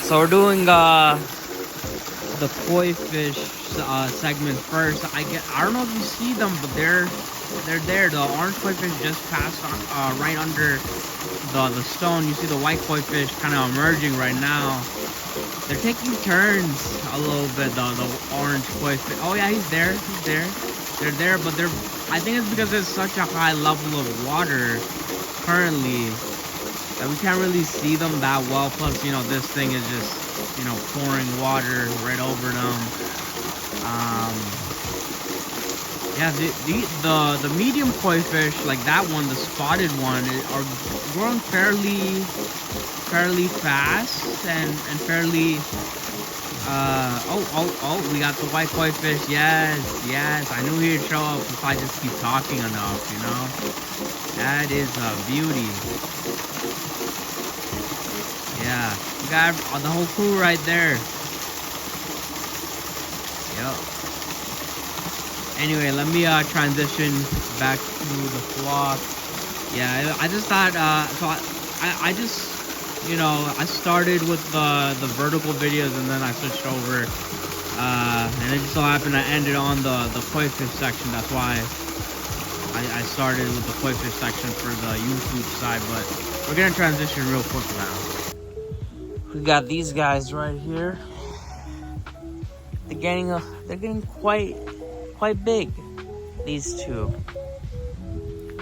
So we're doing the koi fish segment first. I don't know if you see them, but they're there. The orange koi fish just passed on, right under the stone. You see the white koi fish kind of emerging right now. They're taking turns a little bit. The orange koi fish. Oh yeah, he's there. He's there. They're there, but I think it's because there's such a high level of water currently that we can't really see them that well. Plus, you know, this thing is just, you know, pouring water right over them. Yeah, the medium koi fish, like that one, the spotted one, are growing fairly fast and fairly. Oh, we got the white koi fish. Yes. I knew he'd show up if I just keep talking enough, you know. That is a beauty. Yeah, we got the whole crew right there. Yep. Anyway, let me transition back to the vlog. Yeah, I just thought I just, you know, I started with the vertical videos and then I switched over, and it just so happened I ended on the koi fish section. That's why I started with the koi fish section for the YouTube side, but we're gonna transition real quick now. We got these guys right here. They're getting quite big. These two.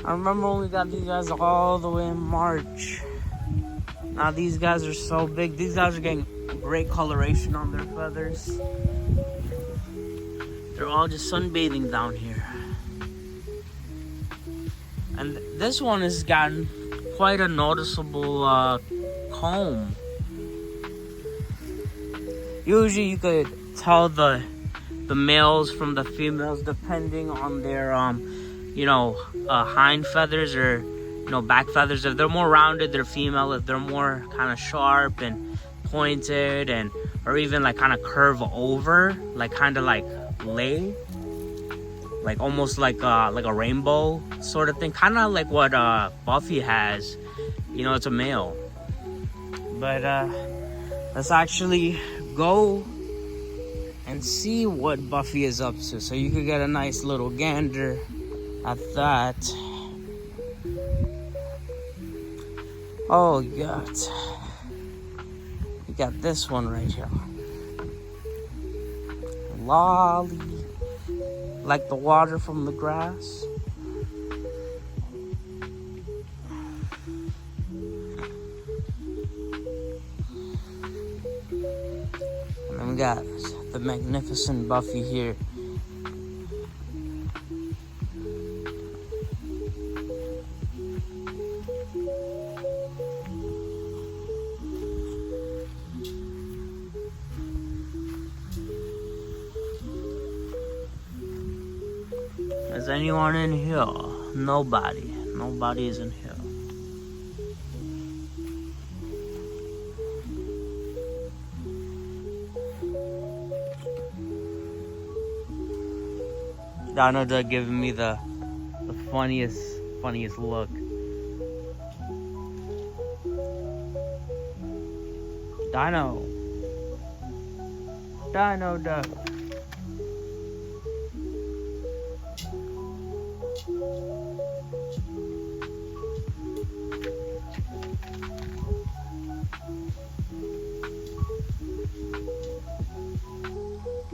I remember when we got these guys all the way in March. Now these guys are so big. These guys are getting great coloration on their feathers. They're all just sunbathing down here. And this one has gotten quite a noticeable comb. Usually you could tell the males from the females depending on their you know, hind feathers or, you know, back feathers. If they're more rounded, they're female. If they're more kind of sharp and pointed and or even like kind of curve over, like kind of like lay, like almost like a rainbow sort of thing, kind of like what Buffy has, you know, it's a male. But let's actually go and see what Buffy is up to, so you could get a nice little gander at that. Oh god, we got this one right here. Lolly, like the water from the grass. And then we got the magnificent Buffy here. Is anyone in here? Nobody. Nobody is in here. Dino Duck giving me the funniest look. Dino Duck.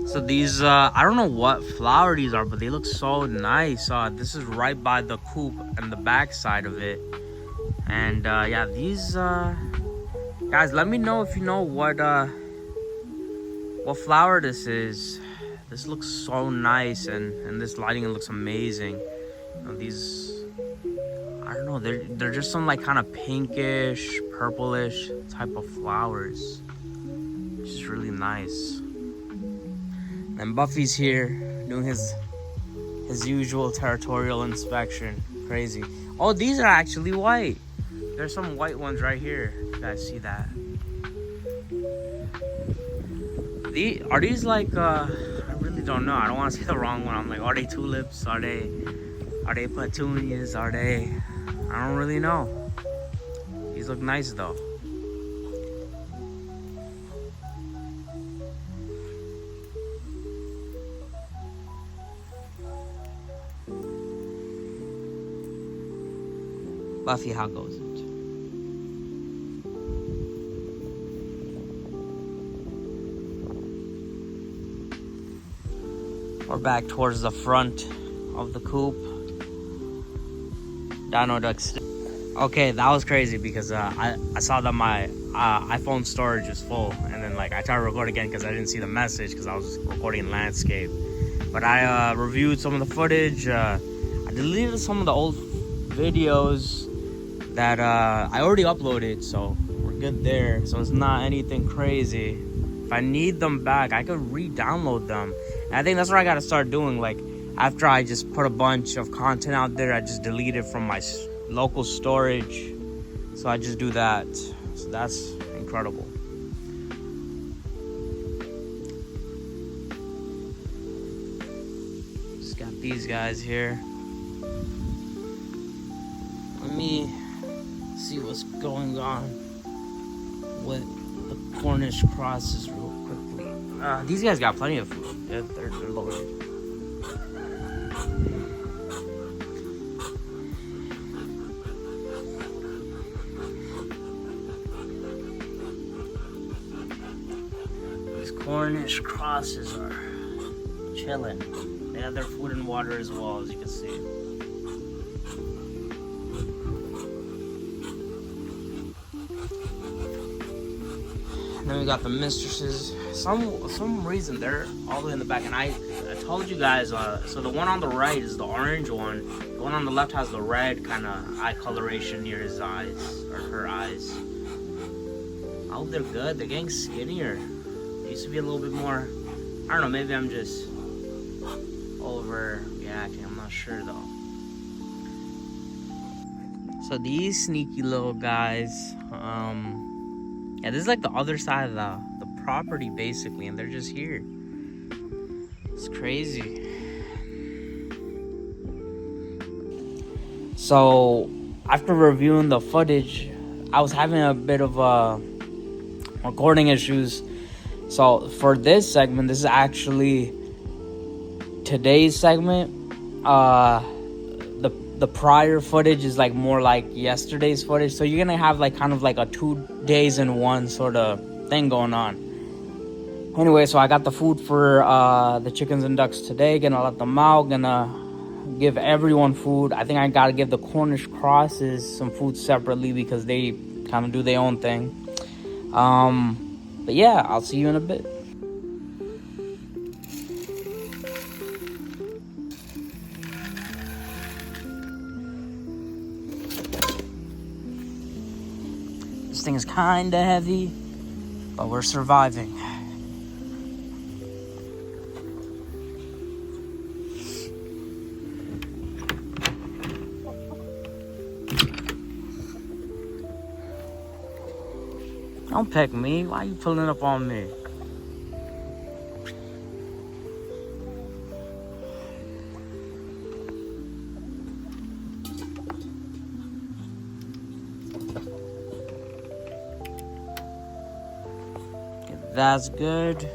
So these, I don't know what flower these are, but they look so nice. This is right by the coop and the back side of it. And yeah, these, guys, let me know if you know what flower this is. This looks so nice, and this lighting looks amazing. You know, these, I don't know, they're just some like kind of pinkish, purplish type of flowers. Which is really nice. And Buffy's here doing his usual territorial inspection. Crazy. Oh, these are actually white. There's some white ones right here. You guys see that? Are these like I really don't know. I don't want to say the wrong one. I'm like, are they tulips? Are they petunias? Are they? I don't really know. These look nice though. Buffy, how goes it? We're back towards the front of the coop. Dino Duck. Okay, that was crazy because I saw that my iPhone storage was full, and then like I tried to record again because I didn't see the message because I was recording landscape. But I reviewed some of the footage. I deleted some of the old videos that I already uploaded, so we're good there. So it's not anything crazy. If I need them back, I could re-download them. And I think that's what I gotta start doing. Like after I just put a bunch of content out there, I just delete it from my local storage. So I just do that. So that's incredible. Just got these guys here. Let me see what's going on with the Cornish crosses real quickly. These guys got plenty of food. They're loaded. These Cornish crosses are chilling. They have their food and water as well, as you can see. And then we got the mistresses. Some reason they're all the way in the back. And I told you guys, so the one on the right is the orange one. The one on the left has the red kind of eye coloration near his eyes, or her eyes. I hope they're good. They're getting skinnier. They used to be a little bit more, I don't know, maybe I'm just overreacting. I'm not sure though. So these sneaky little guys, yeah, this is like the other side of the property basically, and they're just here. It's crazy. So after reviewing the footage, I was having a bit of recording issues. So for this segment, this is actually today's segment. The prior footage is like more like yesterday's footage, so you're gonna have like kind of like a 2 days in one sort of thing going on. Anyway, so I got the food for the chickens and ducks today. Gonna let them out. Gonna give everyone food. I think I gotta give the Cornish crosses some food separately because they kind of do their own thing. But yeah, I'll see you in a bit. This thing is kind of heavy, but we're surviving. Don't peck me. Why are you pulling up on me? That's good.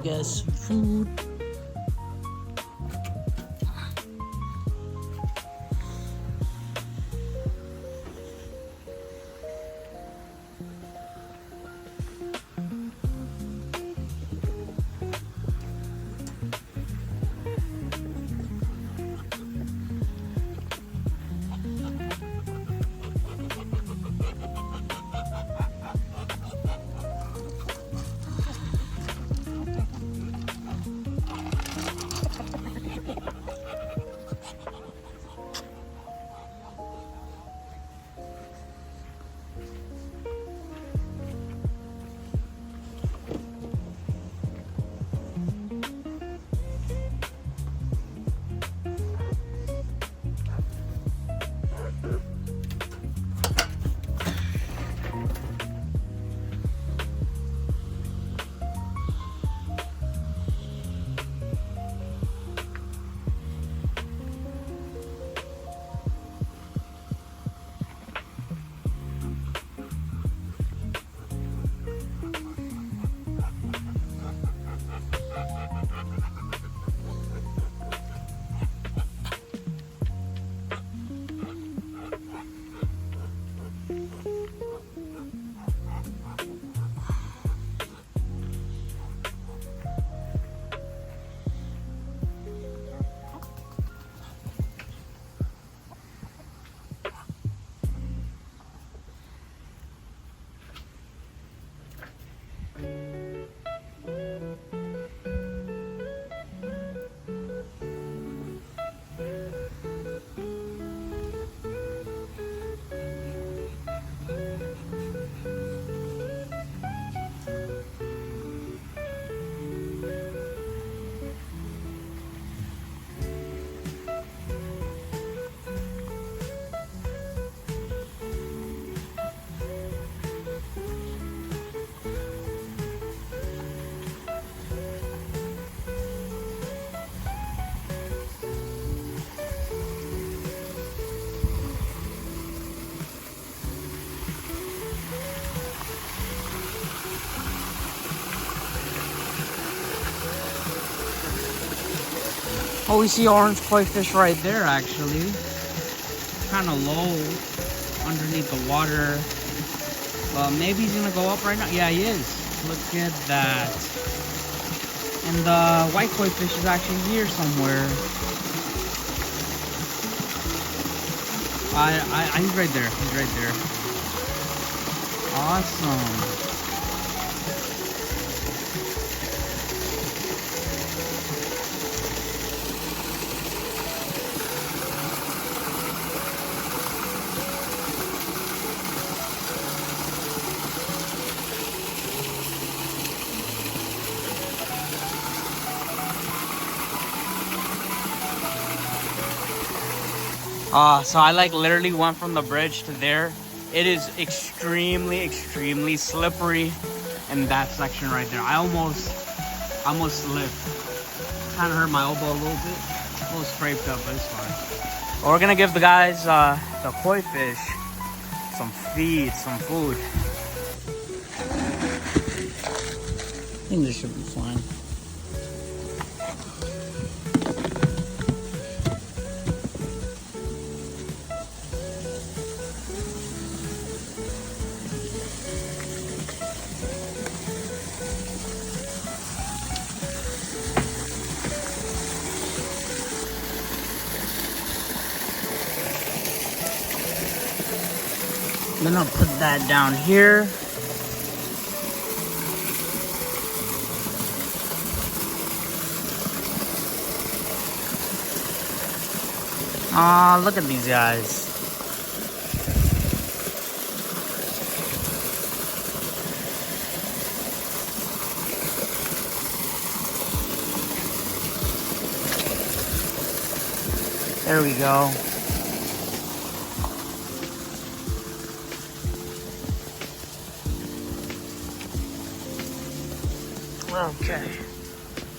you guys some food. Oh, we see orange koi fish right there, actually. Kind of low underneath the water. Maybe he's gonna go up right now. Yeah, he is. Look at that. And the white koi fish is actually here somewhere. He's right there. He's right there. Awesome. So I like literally went from the bridge to there. It is extremely slippery in that section right there. I almost slipped. Kind of hurt my elbow a little bit. A little scraped up, but it's fine. We're gonna give the guys the koi fish some feed, some food. I think this should be fine. I'm gonna put that down here. Aw, look at these guys. There we go. Okay,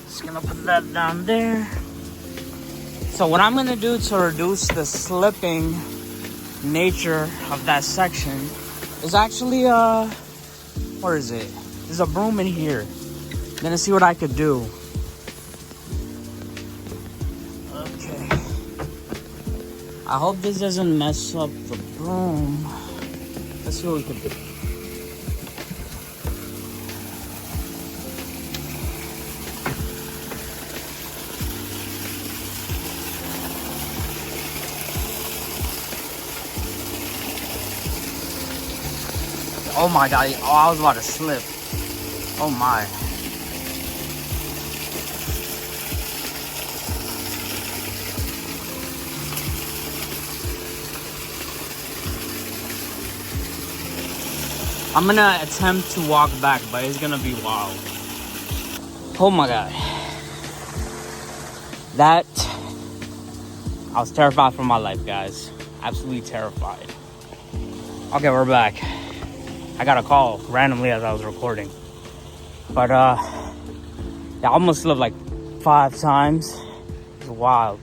just gonna put that down there. So what I'm gonna do to reduce the slipping nature of that section is actually where is it? There's a broom in here. gonna see what I could do. Okay. I hope this doesn't mess up the broom. Let's see what we can do. Oh my god, I was about to slip. Oh my. I'm gonna attempt to walk back, but it's gonna be wild. Oh my god. I was terrified for my life, guys. Absolutely terrified. Okay, we're back. I got a call randomly as I was recording. But, I almost slipped like 5 times. It's wild.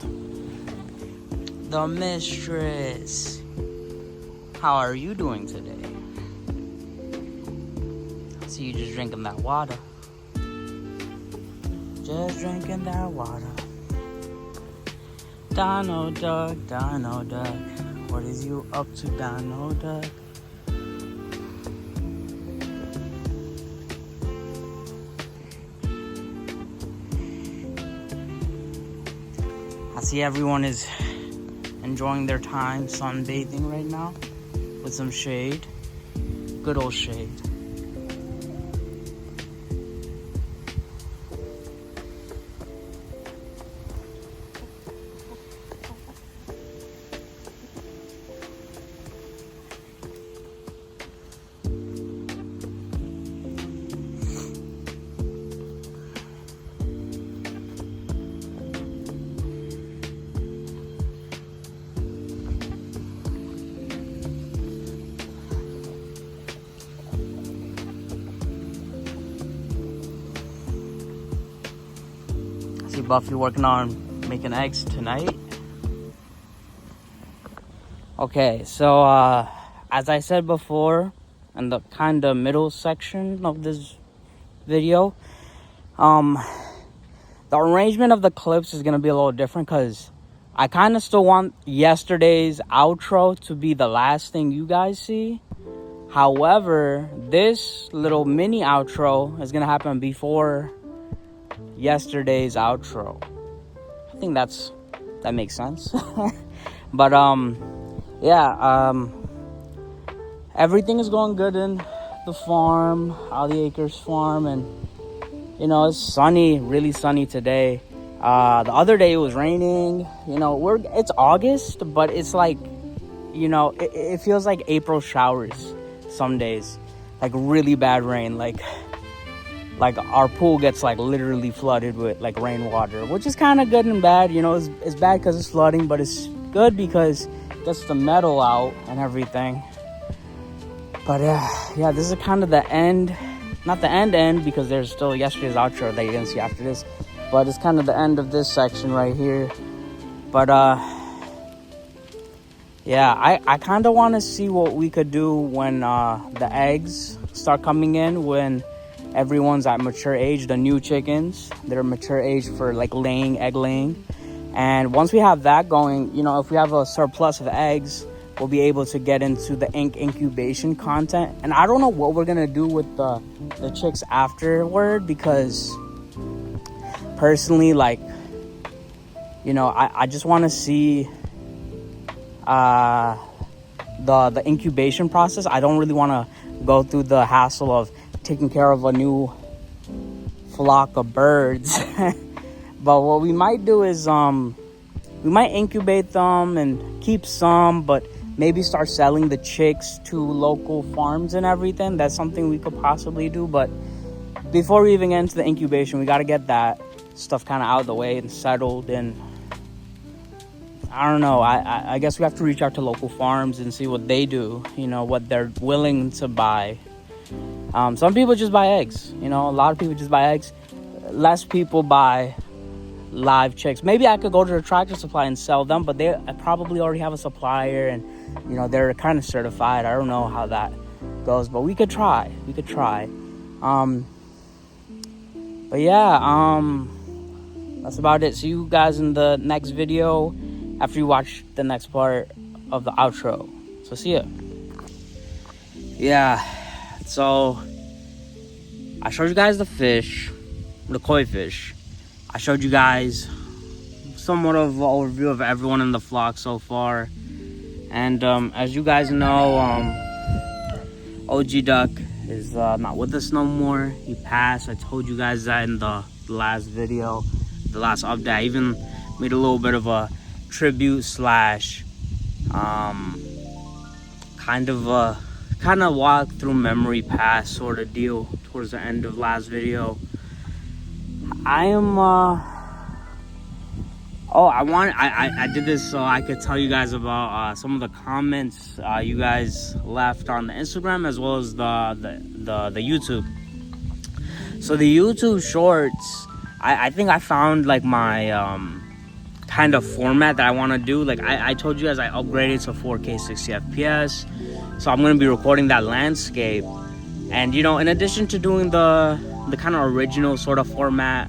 The mistress. How are you doing today? I see you just drinking that water. Just drinking that water. Dino Duck, Dino Duck. What is you up to, Dino Duck? I see everyone is enjoying their time sunbathing right now with some shade. Good old shade. See Buffy working on making eggs tonight. Okay, so as I said before, in the kind of middle section of this video, the arrangement of the clips is gonna be a little different because I kind of still want yesterday's outro to be the last thing you guys see. However, this little mini outro is gonna happen before yesterday's outro. I think that makes sense. But everything is going good in the farm, Alley Acres farm, and you know, it's sunny, really sunny today. The other day it was raining. You know, it's August, but it's like, you know, it feels like April showers some days, like really bad rain, like our pool gets like literally flooded with like rainwater, which is kind of good and bad. You know, it's bad because it's flooding, but it's good because it gets the metal out and everything. But yeah, this is kind of the end, not the end because there's still yesterday's outro that you're gonna see after this, but it's kind of the end of this section right here. But yeah, I kind of want to see what we could do when the eggs start coming in, when everyone's at mature age. The new chickens, they're mature age for like egg laying. And once we have that going, you know, if we have a surplus of eggs, we'll be able to get into the incubation content. And I don't know what we're gonna do with the chicks afterward, because personally, like, you know, I just want to see the incubation process. I don't really want to go through the hassle of taking care of a new flock of birds. But what we might do is we might incubate them and keep some, but maybe start selling the chicks to local farms and everything. That's something we could possibly do. But before we even get into the incubation, we got to get that stuff kind of out of the way and settled. And I don't know, I guess we have to reach out to local farms and see what they do, you know, what they're willing to buy. Some people just buy eggs, you know, a lot of people just buy eggs. Less people buy live chicks. Maybe I could go to the Tractor Supply and sell them, but they probably already have a supplier, and you know, they're kind of certified. I don't know how that goes, but we could try. But yeah, that's about it. See you guys in the next video after you watch the next part of the outro. So see ya. Yeah, so I showed you guys the fish, the koi fish. I showed you guys somewhat of an overview of everyone in the flock so far. And as you guys know, OG Duck is not with us no more. He passed. I told you guys that in the last video, the last update. I even made a little bit of a tribute slash kind of walk through memory pass sort of deal towards the end of last video. I am I did this so I could tell you guys about some of the comments you guys left on the Instagram as well as the YouTube. So the YouTube shorts, I think I found like my kind of format that I want to do. Like I told you guys, I upgraded to 4K 60 FPS, so I'm going to be recording that landscape. And you know, in addition to doing the kind of original sort of format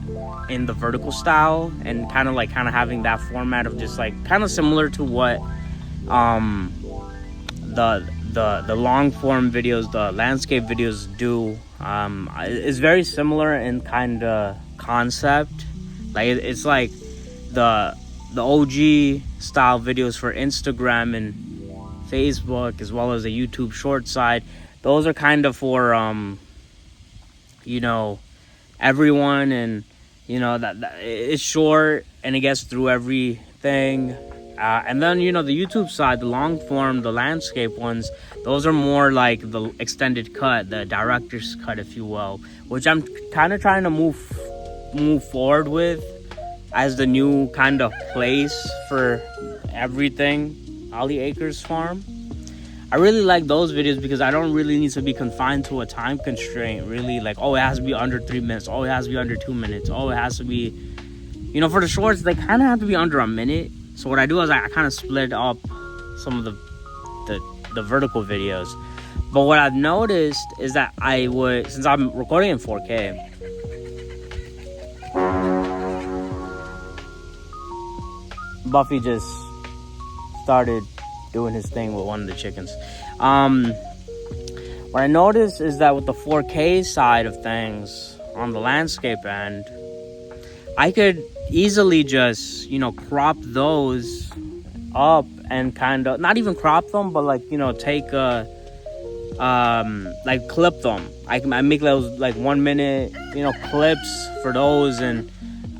in the vertical style, and kind of having that format of just like kind of similar to what the long form videos, the landscape videos do, is very similar in kind of concept. Like it's like the OG style videos for Instagram and Facebook, as well as the YouTube short side. Those are kind of for you know, everyone, and you know that it's short and it gets through everything. And then, you know, the YouTube side, the long form, the landscape ones, those are more like the extended cut, the director's cut, if you will, which I'm kind of trying to move forward with as the new kind of place for everything Ollie Acres Farm. I really like those videos because I don't really need to be confined to a time constraint, really. Like, oh, it has to be under 3 minutes. Oh, it has to be under 2 minutes. Oh, it has to be, you know, for the shorts, they kind of have to be under a minute. So what I do is I kind of split up some of the vertical videos. But what I've noticed is that I would, since I'm recording in 4K, Buffy just started doing his thing with one of the chickens. What I noticed is that with the 4K side of things on the landscape end, I could easily just, you know, crop those up and kind of, not even crop them, but like, you know, take like clip them. I make those like 1 minute, you know, clips for those, and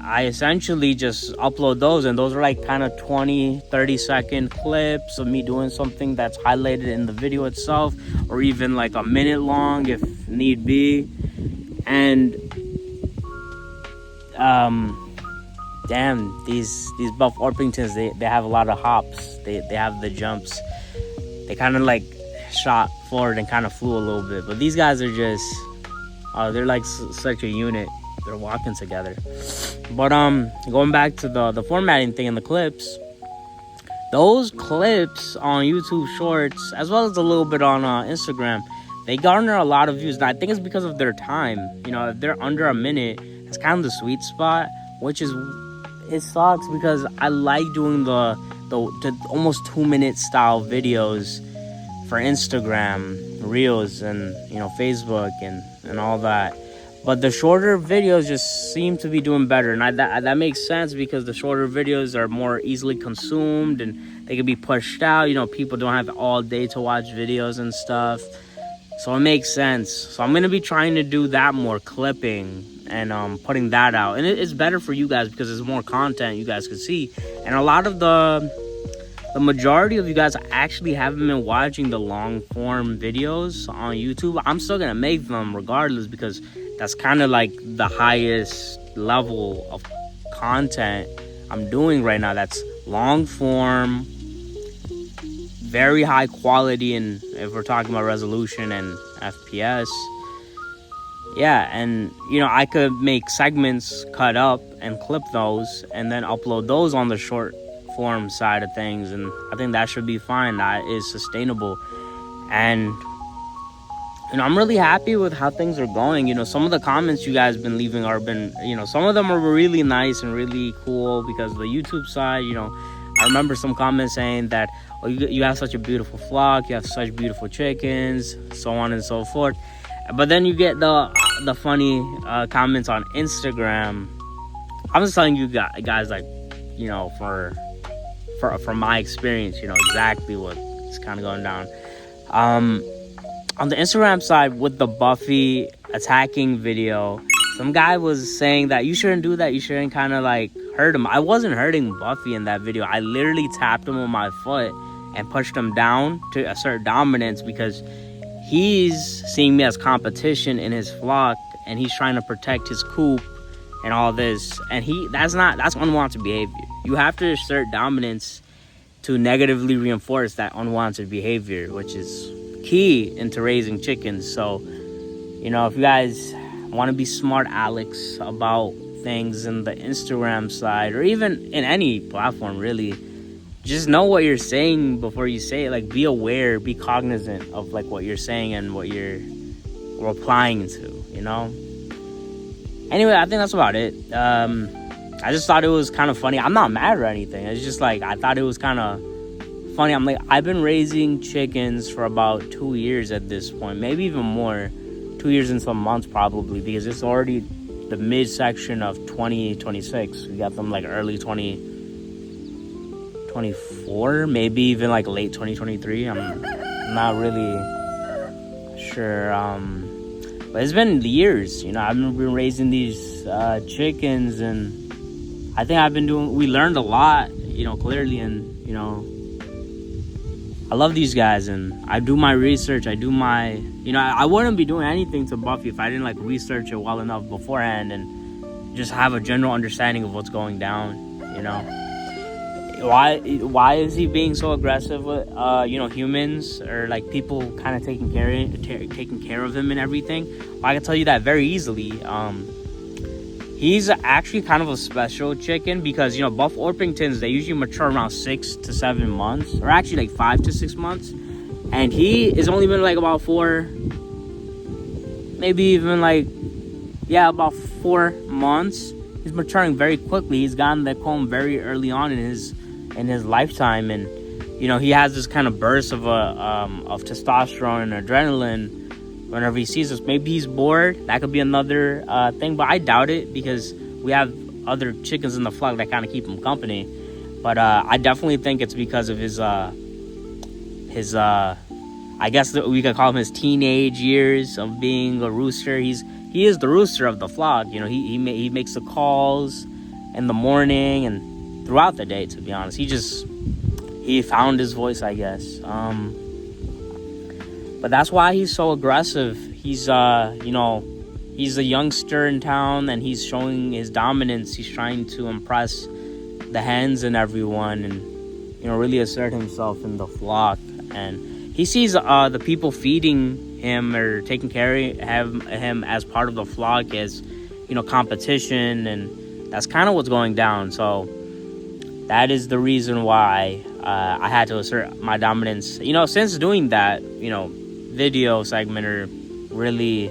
I essentially just upload those, and those are like kind of 20-30 second clips of me doing something that's highlighted in the video itself, or even like a minute long if need be. And damn, these Buff Orpingtons, they have a lot of hops. They have the jumps. They kind of like shot forward and kind of flew a little bit, but these guys are just they're like such a unit. They're walking together. But going back to the formatting thing and the clips, those clips on YouTube Shorts, as well as a little bit on Instagram, they garner a lot of views. And I think it's because of their time. You know, if they're under a minute, it's kind of the sweet spot, which is, it sucks because I like doing the almost 2 minute style videos for Instagram Reels and, you know, Facebook and all that. But the shorter videos just seem to be doing better. And that makes sense because the shorter videos are more easily consumed and they can be pushed out. You know, people don't have all day to watch videos and stuff. So it makes sense. So I'm going to be trying to do that more, clipping and putting that out. And it's better for you guys because there's more content you guys can see. And a lot of the majority of you guys actually haven't been watching the long form videos on YouTube. I'm still going to make them regardless because that's kind of like the highest level of content I'm doing right now. That's long form, very high quality, and if we're talking about resolution and FPS. Yeah, and you know, I could make segments, cut up and clip those and then upload those on the short form side of things, and I think that should be fine. That is sustainable. And I'm really happy with how things are going. Some of the comments you guys been leaving some of them are really nice and really cool, because the YouTube side, I remember some comments saying that, oh, you have such a beautiful flock, you have such beautiful chickens, so on and so forth. But then you get the funny comments on Instagram. I'm just telling you guys, like, from my experience, exactly what's kind of going down. On the Instagram side, with the Buffy attacking video, some guy was saying that you shouldn't do that. You shouldn't kind of like hurt him. I wasn't hurting Buffy in that video. I literally tapped him with my foot and pushed him down to assert dominance, because he's seeing me as competition in his flock, and he's trying to protect his coop and all this. And that's unwanted behavior. You have to assert dominance to negatively reinforce that unwanted behavior, which is key into raising chickens. So, if you guys want to be smart Alex about things in the Instagram side, or even in any platform really, just know what you're saying before you say it. Like, be aware, be cognizant of like what you're saying and what you're replying to, Anyway, I think that's about it. I just thought it was kind of funny. I'm not mad or anything. It's just like, I thought it was kind of funny. I'm like, I've been raising chickens for about 2 years at this point, maybe even more. 2 years and some months probably, because it's already the midsection of 2026. We got them like early 2024, maybe even like late 2023. I'm not really sure. But it's been years. I've been raising these chickens, and I think we learned a lot, clearly, and I love these guys, and I do my research. I do my, I wouldn't be doing anything to Buffy if I didn't like research it well enough beforehand and just have a general understanding of what's going down. Why is he being so aggressive with humans, or like people kind of taking care of him and everything? Well, I can tell you that very easily. He's actually kind of a special chicken, because Buff Orpingtons, they usually mature around 6 to 7 months, or actually like 5 to 6 months, and he has only been like about 4, maybe even like about 4 months. He's maturing very quickly. He's gotten the comb very early on in his lifetime, and he has this kind of burst of testosterone and adrenaline whenever he sees us. Maybe he's bored. That could be another thing, but I doubt it, because we have other chickens in the flock that kind of keep him company. But I definitely think it's because of his I guess we could call him his teenage years of being a rooster. He is the rooster of the flock. He makes the calls in the morning and throughout the day, to be honest. He found his voice, I guess. But that's why he's so aggressive. He's he's a youngster in town, and he's showing his dominance. He's trying to impress the hens and everyone, and really assert himself in the flock. And he sees the people feeding him or taking care of him as part of the flock as competition, and that's kind of what's going down. So that is the reason why I had to assert my dominance. Since doing that, video segment, or really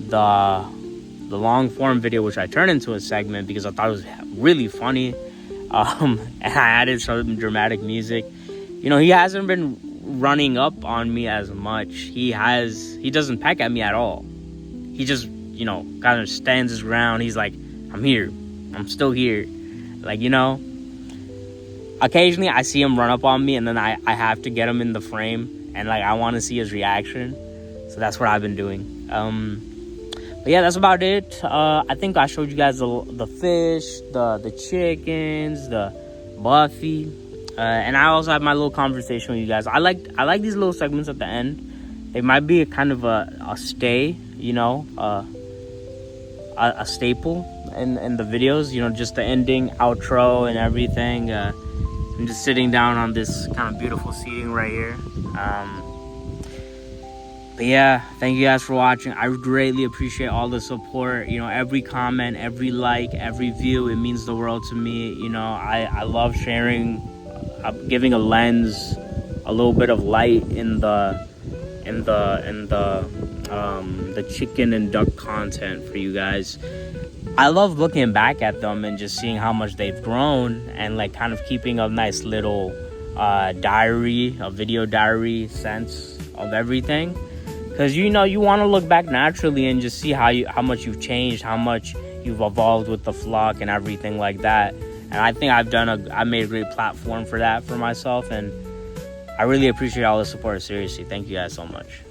the long form video, which I turned into a segment because I thought it was really funny, and I added some dramatic music. He hasn't been running up on me as much. He doesn't peck at me at all. He just kind of stands his ground. He's like, I'm here, I'm still here, like, occasionally I see him run up on me, and then I have to get him in the frame, and like I want to see his reaction. So that's what I've been doing. But yeah, that's about it. I think I showed you guys the fish, the chickens, the Buffy, and I also have my little conversation with you guys. I like these little segments at the end. They might be a kind of a stay, a staple in the videos. Just the ending, outro, and everything. I'm just sitting down on this kind of beautiful seating right here. But yeah, thank you guys for watching. I greatly appreciate all the support. Every comment, every like, every view, it means the world to me. I love sharing, giving a lens, a little bit of light in the in the chicken and duck content for you guys. I love looking back at them and just seeing how much they've grown, and like kind of keeping a nice little diary, a video diary sense of everything. Because you want to look back naturally and just see how much you've changed, how much you've evolved with the flock and everything like that. And I think I made a great platform for that for myself, and I really appreciate all the support. Seriously, thank you guys so much.